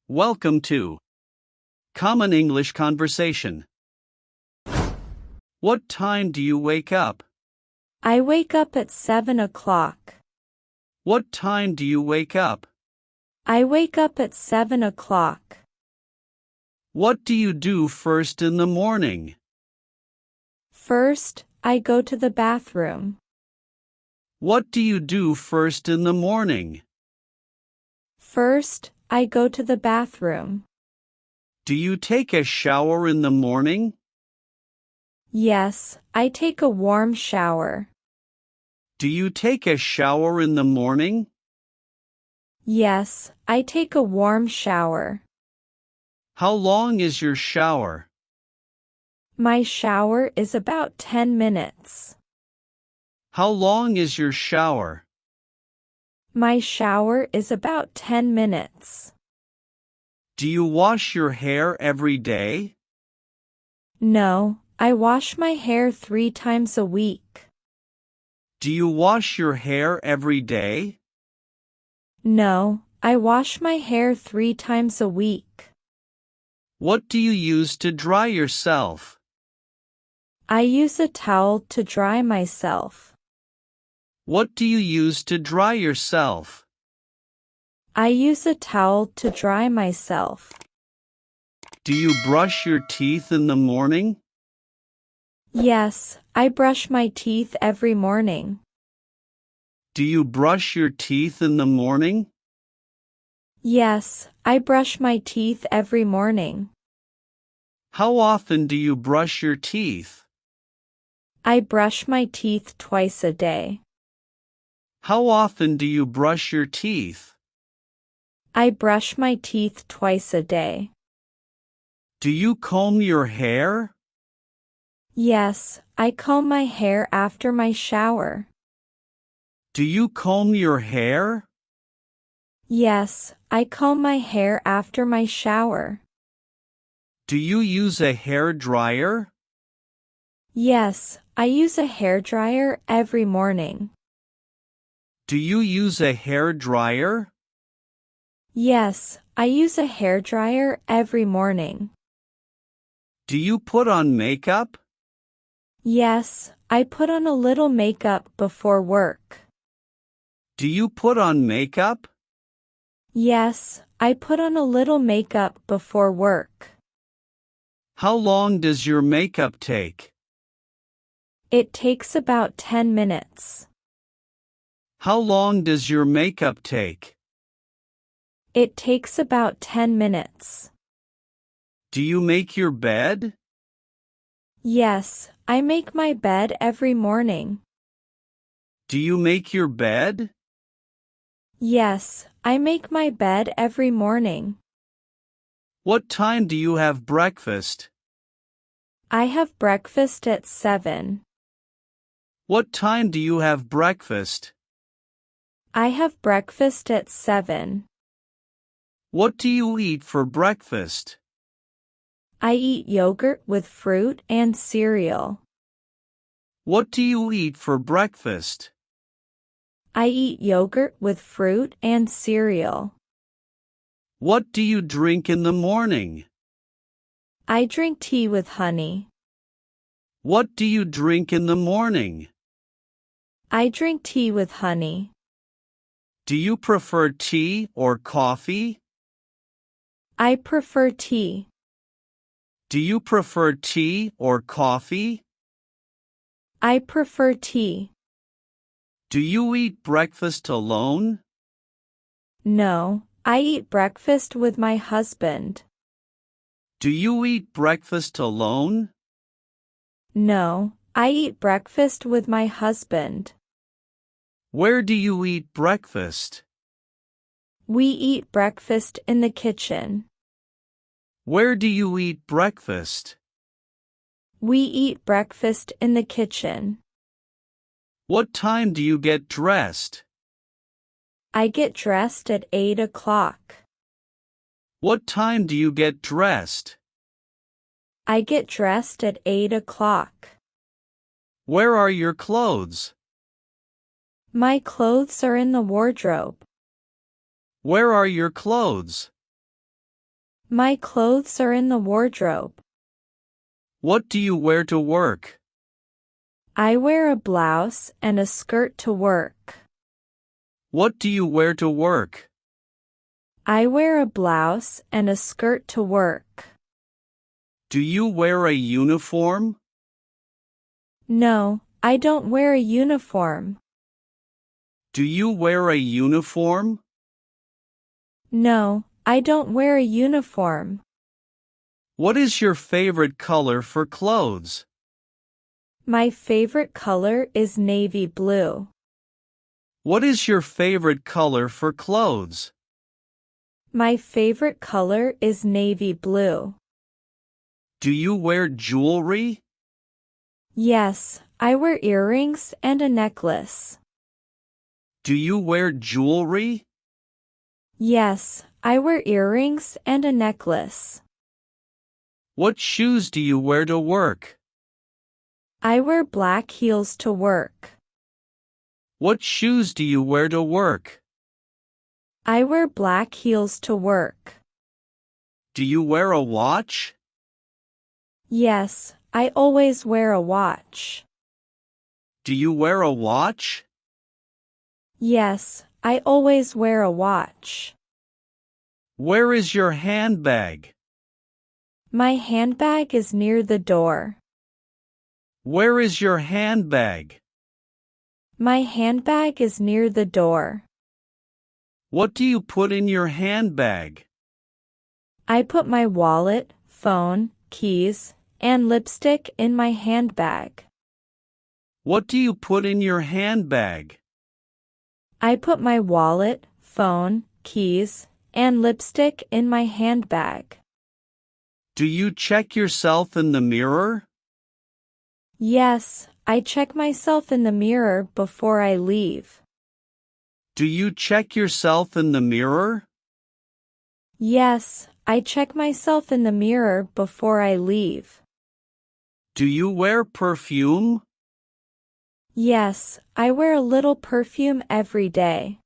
Welcome to Common English Conversation. What time do you wake up? I wake up at 7 o'clock. What time do you wake up? I wake up at 7 o'clock. What do you do first in the morning? First, I go to the bathroom. What do you do first in the morning? First, I go to the bathroom. Do you take a shower in the morning? Yes, I take a warm shower. Do you take a shower in the morning? Yes, I take a warm shower. How long is your shower? My shower is about 10 minutes. How long is your shower? My shower is about 10 minutes. Do you wash your hair every day? No, I wash my hair 3 times a week. Do you wash your hair every day? No, I wash my hair 3 times a week. What do you use to dry yourself? I use a towel to dry myself. What do you use to dry yourself? I use a towel to dry myself. Do you brush your teeth in the morning? Yes, I brush my teeth every morning. Do you brush your teeth in the morning? Yes, I brush my teeth every morning. How often do you brush your teeth? I brush my teeth twice a day. How often do you brush your teeth? I brush my teeth twice a day. Do you comb your hair? Yes, I comb my hair after my shower. Do you comb your hair? Yes, I comb my hair after my shower. Do you use a hair dryer? Yes, I use a hairdryer every morning. Do you use a hair dryer? Yes, I use a hairdryer every morning. Do you put on makeup? Yes, I put on a little makeup before work. Do you put on makeup? Yes, I put on a little makeup before work. How long does your makeup take? It takes about 10 minutes. How long does your makeup take? It takes about 10 minutes. Do you make your bed? Yes, I make my bed every morning. Do you make your bed? Yes, I make my bed every morning. What time do you have breakfast? I have breakfast at 7. What time do you have breakfast? I have breakfast at 7. What do you eat for breakfast? I eat yogurt with fruit and cereal. What do you eat for breakfast? I eat yogurt with fruit and cereal. What do you drink in the morning? I drink tea with honey. What do you drink in the morning? I drink tea with honey. Do you prefer tea or coffee? I prefer tea. Do you prefer tea or coffee? I prefer tea. Do you eat breakfast alone? No, I eat breakfast with my husband. Do you eat breakfast alone? No, I eat breakfast with my husband. Where do you eat breakfast? We eat breakfast in the kitchen. Where do you eat breakfast? We eat breakfast in the kitchen. What time do you get dressed? I get dressed at 8 o'clock. What time do you get dressed? I get dressed at 8 o'clock. Where are your clothes? My clothes are in the wardrobe. Where are your clothes? My clothes are in the wardrobe. What do you wear to work? I wear a blouse and a skirt to work. What do you wear to work? I wear a blouse and a skirt to work. Do you wear a uniform? No, I don't wear a uniform. Do you wear a uniform? No, I don't wear a uniform. What is your favorite color for clothes? My favorite color is navy blue. What is your favorite color for clothes? My favorite color is navy blue. Do you wear jewelry? Yes, I wear earrings and a necklace. Do you wear jewelry? Yes, I wear earrings and a necklace. What shoes do you wear to work? I wear black heels to work. What shoes do you wear to work? I wear black heels to work. Do you wear a watch? Yes, I always wear a watch. Do you wear a watch? Yes, I always wear a watch. Where is your handbag? My handbag is near the door. Where is your handbag? My handbag is near the door. What do you put in your handbag? I put my wallet, phone, keys, and lipstick in my handbag. What do you put in your handbag? I put my wallet, phone, keys, and lipstick in my handbag. Do you check yourself in the mirror? Yes, I check myself in the mirror before I leave. Do you check yourself in the mirror? Yes, I check myself in the mirror before I leave. Do you wear perfume? Yes, I wear a little perfume every day.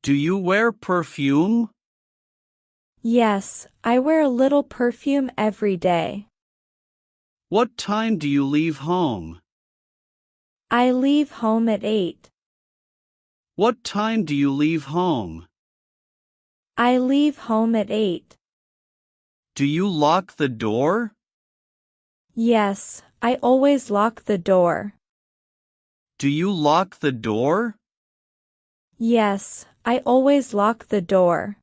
Do you wear perfume? Yes, I wear a little perfume every day. What time do you leave home? I leave home at 8. What time do you leave home? I leave home at 8. Do you lock the door? Yes, I always lock the door. Do you lock the door? Yes, I always lock the door.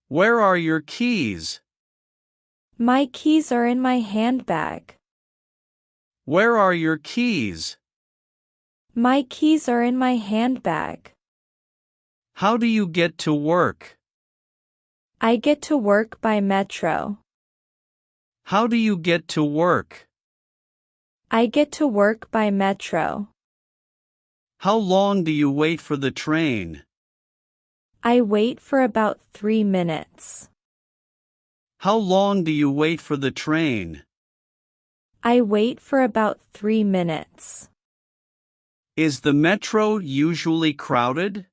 Where are your keys? My keys are in my handbag. Where are your keys? My keys are in my handbag. How do you get to work? I get to work by metro. How do you get to work? I get to work by metro. How long do you wait for the train? I wait for about 3 minutes. How long do you wait for the train? I wait for about 3 minutes. Is the metro usually crowded?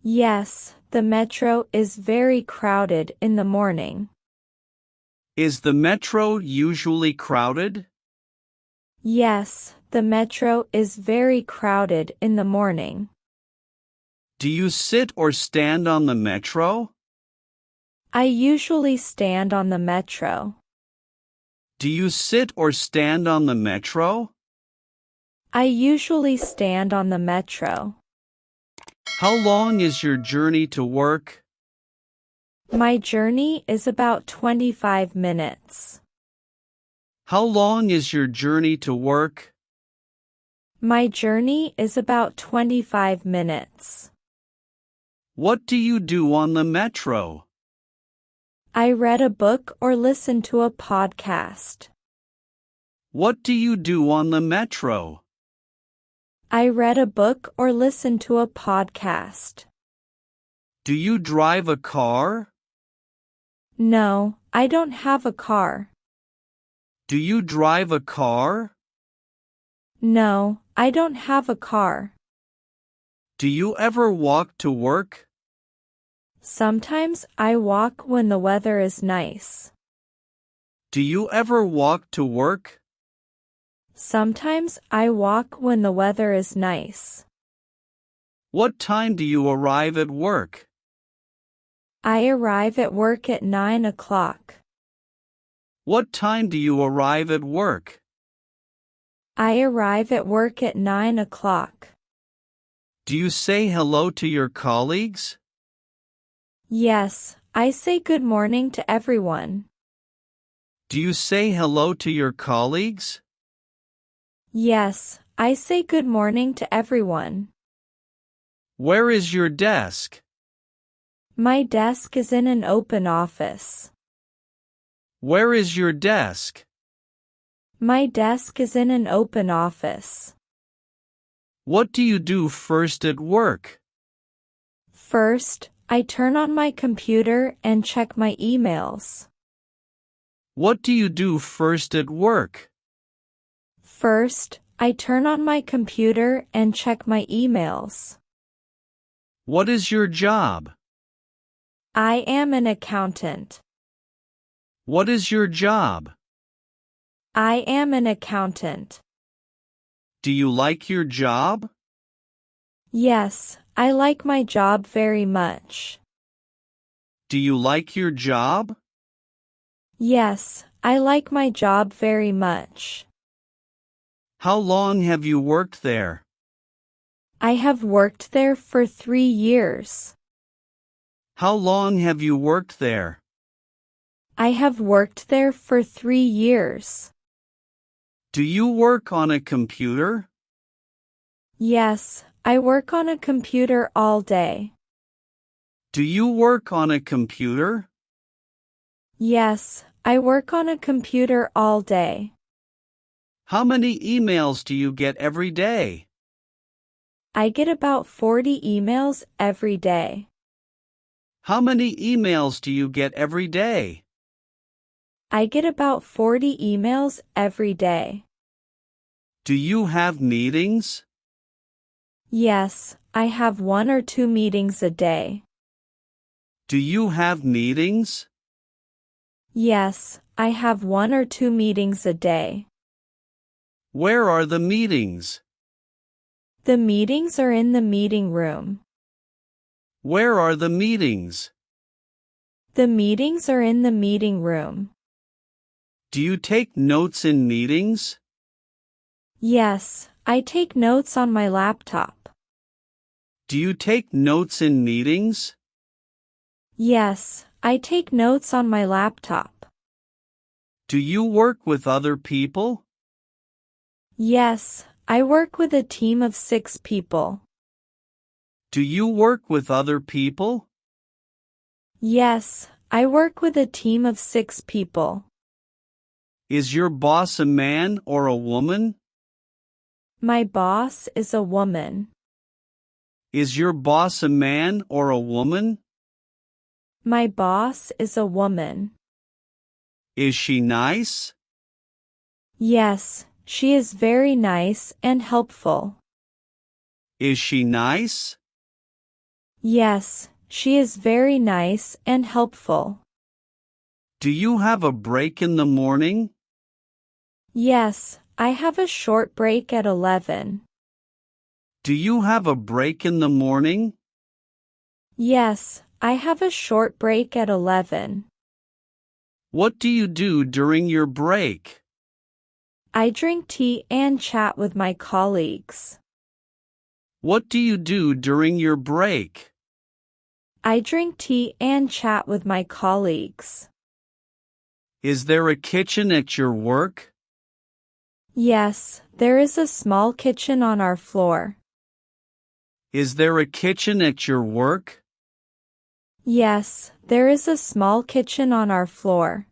Yes, the metro is very crowded in the morning. Is the metro usually crowded? Yes, the metro is very crowded in the morning. Do you sit or stand on the metro? I usually stand on the metro. Do you sit or stand on the metro? I usually stand on the metro. How long is your journey to work? My journey is about 25 minutes. How long is your journey to work? My journey is about 25 minutes. What do you do on the metro? I read a book or listen to a podcast. What do you do on the metro? I read a book or listen to a podcast. Do you drive a car? No, I don't have a car. Do you drive a car? No, I don't have a car. Do you ever walk to work? Sometimes I walk when the weather is nice. Do you ever walk to work? Sometimes I walk when the weather is nice. What time do you arrive at work? I arrive at work at 9 o'clock. What time do you arrive at work? I arrive at work at 9 o'clock. Do you say hello to your colleagues? Yes, I say good morning to everyone. Do you say hello to your colleagues? Yes, I say good morning to everyone. Where is your desk? My desk is in an open office. Where is your desk? My desk is in an open office. What do you do first at work? First, I turn on my computer and check my emails. What do you do first at work? First, I turn on my computer and check my emails. What is your job? I am an accountant. What is your job? I am an accountant. Do you like your job? Yes, I like my job very much. Do you like your job? Yes, I like my job very much. How long have you worked there? I have worked there for 3 years. How long have you worked there? I have worked there for 3 years. Do you work on a computer? Yes, I work on a computer all day. Do you work on a computer? Yes, I work on a computer all day. How many emails do you get every day? I get about 40 emails every day. How many emails do you get every day? I get about 40 emails every day. Do you have meetings? Yes, I have 1 or 2 meetings a day. Do you have meetings? Yes, I have 1 or 2 meetings a day. Where are the meetings? The meetings are in the meeting room. Where are the meetings? The meetings are in the meeting room. Do you take notes in meetings? Yes, I take notes on my laptop. Do you take notes in meetings? Yes, I take notes on my laptop. Do you work with other people? Yes, I work with a team of 6 people. Do you work with other people? Yes, I work with a team of 6 people. Is your boss a man or a woman? My boss is a woman. Is your boss a man or a woman? My boss is a woman. Is she nice? Yes, she is very nice and helpful. Is she nice? Yes, she is very nice and helpful. Do you have a break in the morning? Yes, I have a short break at 11. Do you have a break in the morning? Yes, I have a short break at 11. What do you do during your break? I drink tea and chat with my colleagues. What do you do during your break? I drink tea and chat with my colleagues. Is there a kitchen at your work? Yes, there is a small kitchen on our floor. Is there a kitchen at your work? Yes, there is a small kitchen on our floor.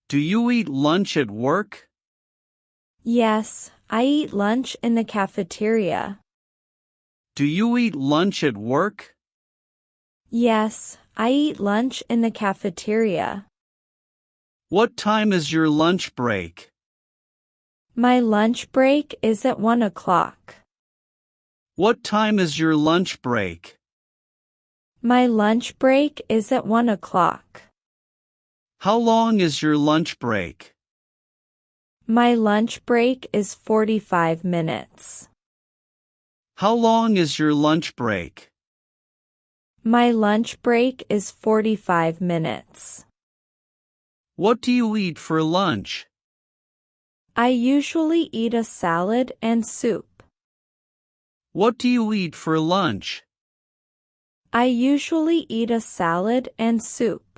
Do you eat lunch at work? Yes, I eat lunch in the cafeteria. Do you eat lunch at work? Yes, I eat lunch in the cafeteria. What time is your lunch break? My lunch break is at 1 o'clock. What time is your lunch break? My lunch break is at 1 o'clock. How long is your lunch break? My lunch break is 45 minutes. How long is your lunch break? My lunch break is 45 minutes. What do you eat for lunch? I usually eat a salad and soup. What do you eat for lunch? I usually eat a salad and soup.